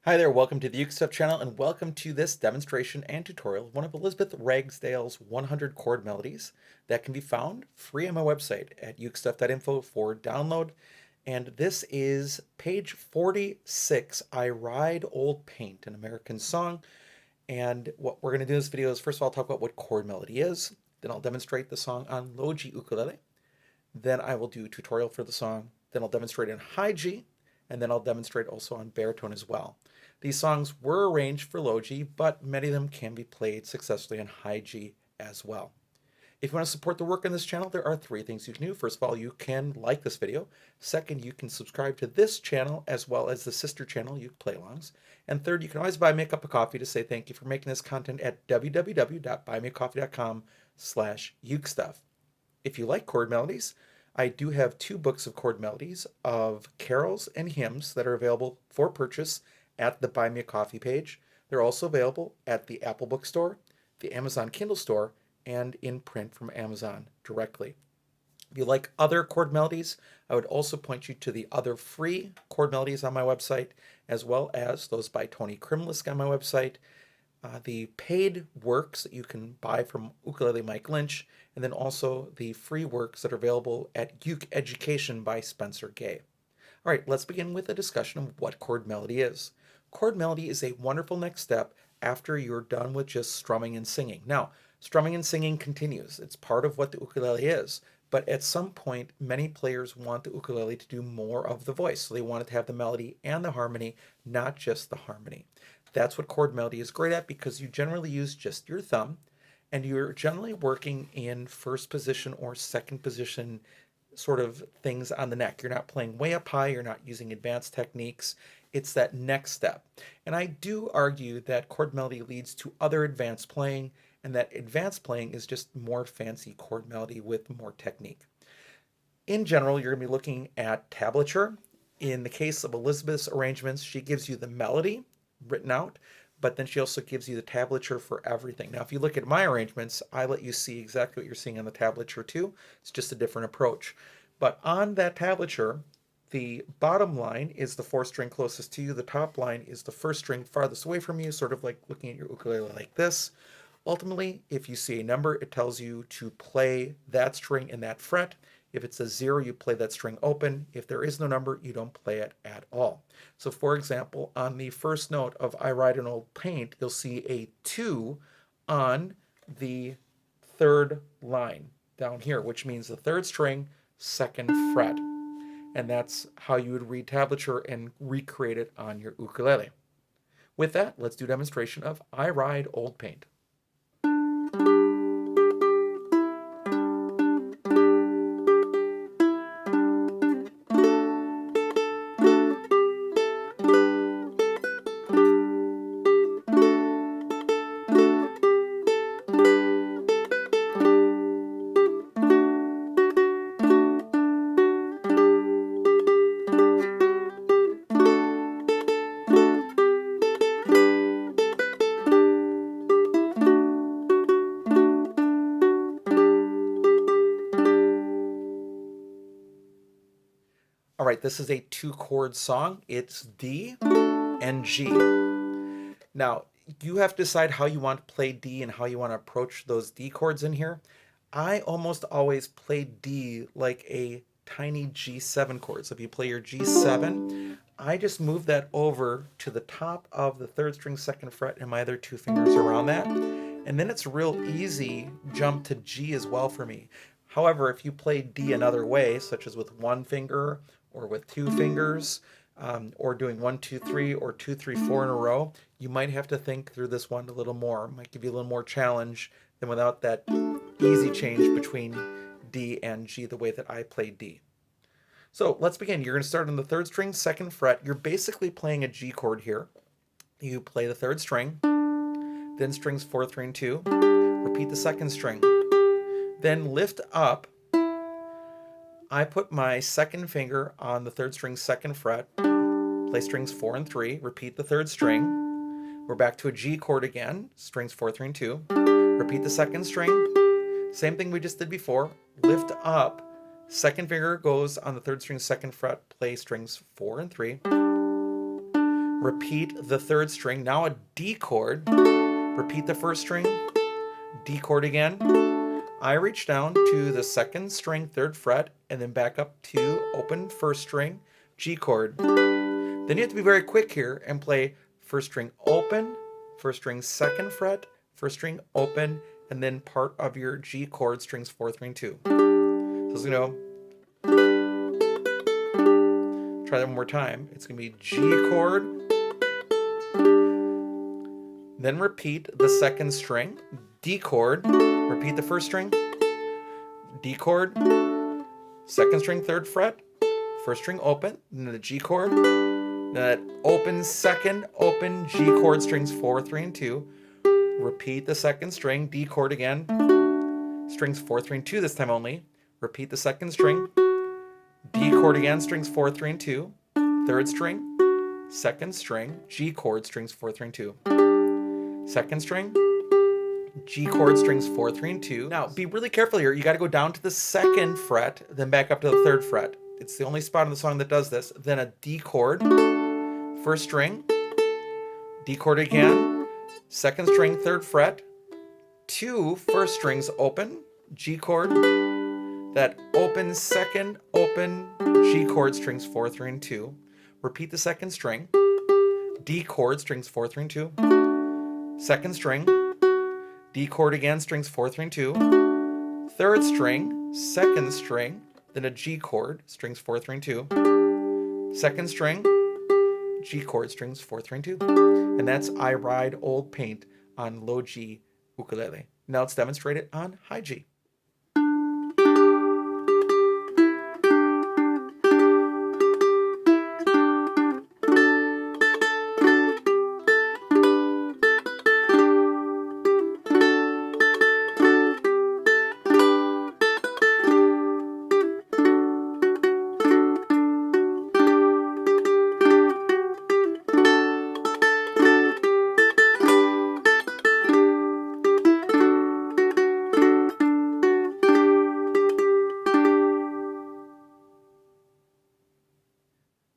Hi there, welcome to the Uke Stuff channel and welcome to this demonstration and tutorial of one of Elizabeth Ragsdale's 100 chord melodies that can be found free on my website at ukestuff.info for download. And this is page 46, I Ride Old Paint, an American song. And what we're going to do in this video is first of all talk about what chord melody is, then I'll demonstrate the song on low G ukulele, then I will do a tutorial for the song, then I'll demonstrate in high G, and then I'll demonstrate also on baritone as well. These songs were arranged for low G, but many of them can be played successfully on high G as well. If you want to support the work on this channel, there are three things you can do. First of all, you can like this video. Second, you can subscribe to this channel as well as the sister channel, Uke Playlongs. And third, you can always buy me a cup of coffee to say thank you for making this content at www.buymeacoffee.com/ukestuff. If you like chord melodies, I do have two books of chord melodies of carols and hymns that are available for purchase at the Buy Me a Coffee page. They're also available at the Apple Bookstore, the Amazon Kindle store, and in print from Amazon directly. If you like other chord melodies, I would also point you to the other free chord melodies on my website, as well as those by Tony Krimlisk on my website, the paid works that you can buy from Ukulele Mike Lynch, and then also the free works that are available at Uke Education by Spencer Gay. All right, let's begin with a discussion of what chord melody is. Chord melody is a wonderful next step after you're done with just strumming and singing. Now, strumming and singing continues. It's part of what the ukulele is. But at some point, many players want the ukulele to do more of the voice. So they want it to have the melody and the harmony, not just the harmony. That's what chord melody is great at because you generally use just your thumb and you're generally working in first position or second position sort of things on the neck. You're not playing way up high, you're not using advanced techniques. It's that next step. And I do argue that chord melody leads to other advanced playing, and that advanced playing is just more fancy chord melody with more technique. In general, you're going to be looking at tablature. In the case of Elizabeth's arrangements, she gives you the melody written out, but then she also gives you the tablature for everything. Now, if you look at my arrangements, I let you see exactly what you're seeing on the tablature too. It's just a different approach. But on that tablature, the bottom line is the fourth string closest to you. The top line is the first string farthest away from you, sort of like looking at your ukulele like this. Ultimately, if you see a number, it tells you to play that string in that fret. If it's a 0, you play that string open. If there is no number, you don't play it at all. So for example, on the first note of I Ride an Old Paint, you'll see a 2 on the third line down here, which means the third string, second fret. And that's how you would read tablature and recreate it on your ukulele. With that, let's do a demonstration of I Ride Old Paint. All right, this is a 2-chord song. It's D and G. Now, you have to decide how you want to play D and how you want to approach those D chords in here. I almost always play D like a tiny G7 chord. So if you play your G7, I just move that over to the top of the third string, second fret, and my other 2 fingers around that. And then it's a real easy jump to G as well for me. However, if you play D another way, such as with 1 finger or with 2 fingers, or doing 1, 2, 3, or 2, 3, 4 in a row, you might have to think through this one a little more. It might give you a little more challenge than without that easy change between D and G the way that I play D. So let's begin. You're going to start on the third string, second fret. You're basically playing a G chord here. You play the third string, then strings 4, 3, and 2. Repeat the second string. Then lift up. I put my second finger on the third string, second fret, play strings 4 and 3, repeat the third string. We're back to a G chord again, strings 4, 3, and 2. Repeat the second string. Same thing we just did before. Lift up. Second finger goes on the third string, second fret, play strings 4 and 3. repeat the third string, now a D chord, repeat the first string, D chord again. I reach down to the second string, third fret, and then back up to open first string, G chord. Then you have to be very quick here and play first string open, first string second fret, first string open, and then part of your G chord, strings 4, 3, and 2. So it's going to try that one more time. It's going to be G chord, then repeat the second string, D chord, repeat the first string, D chord, second string, third fret, first string open, then the G chord, then that open second, open G chord, strings 4, 3, and 2, repeat the second string, D chord again, strings 4, 3, and 2 this time only, repeat the second string, D chord again, strings 4, 3, and 2, third string, second string, G chord, strings 4, 3, and 2, second string, G chord, strings 4, 3, and 2. Now, be really careful here. You got to go down to the second fret, then back up to the third fret. It's the only spot in the song that does this. Then a D chord, first string, D chord again, second string, third fret, 2 first strings open, G chord, that open second, open G chord, strings 4, 3, and 2. Repeat the second string, D chord, strings 4, 3, and 2. Second string, D chord again, strings 4, 3, and 2. Third string, second string, then a G chord, strings 4, 3, and 2. Second string, G chord, strings 4, 3, and 2. And that's I Ride Old Paint on low G ukulele. Now let's demonstrate it on high G.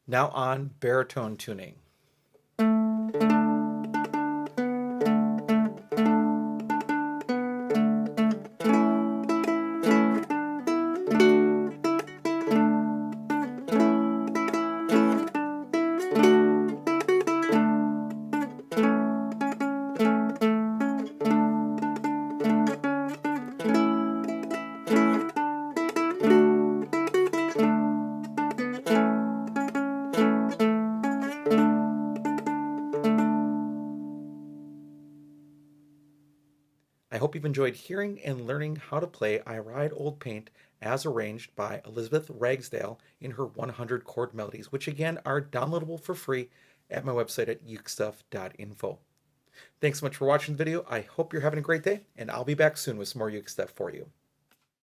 Now on baritone tuning. I hope you've enjoyed hearing and learning how to play I Ride Old Paint as arranged by Elizabeth Ragsdale in her 100 chord melodies, which again are downloadable for free at my website at ukestuff.info. Thanks so much for watching the video. I hope you're having a great day, and I'll be back soon with some more uke stuff for you.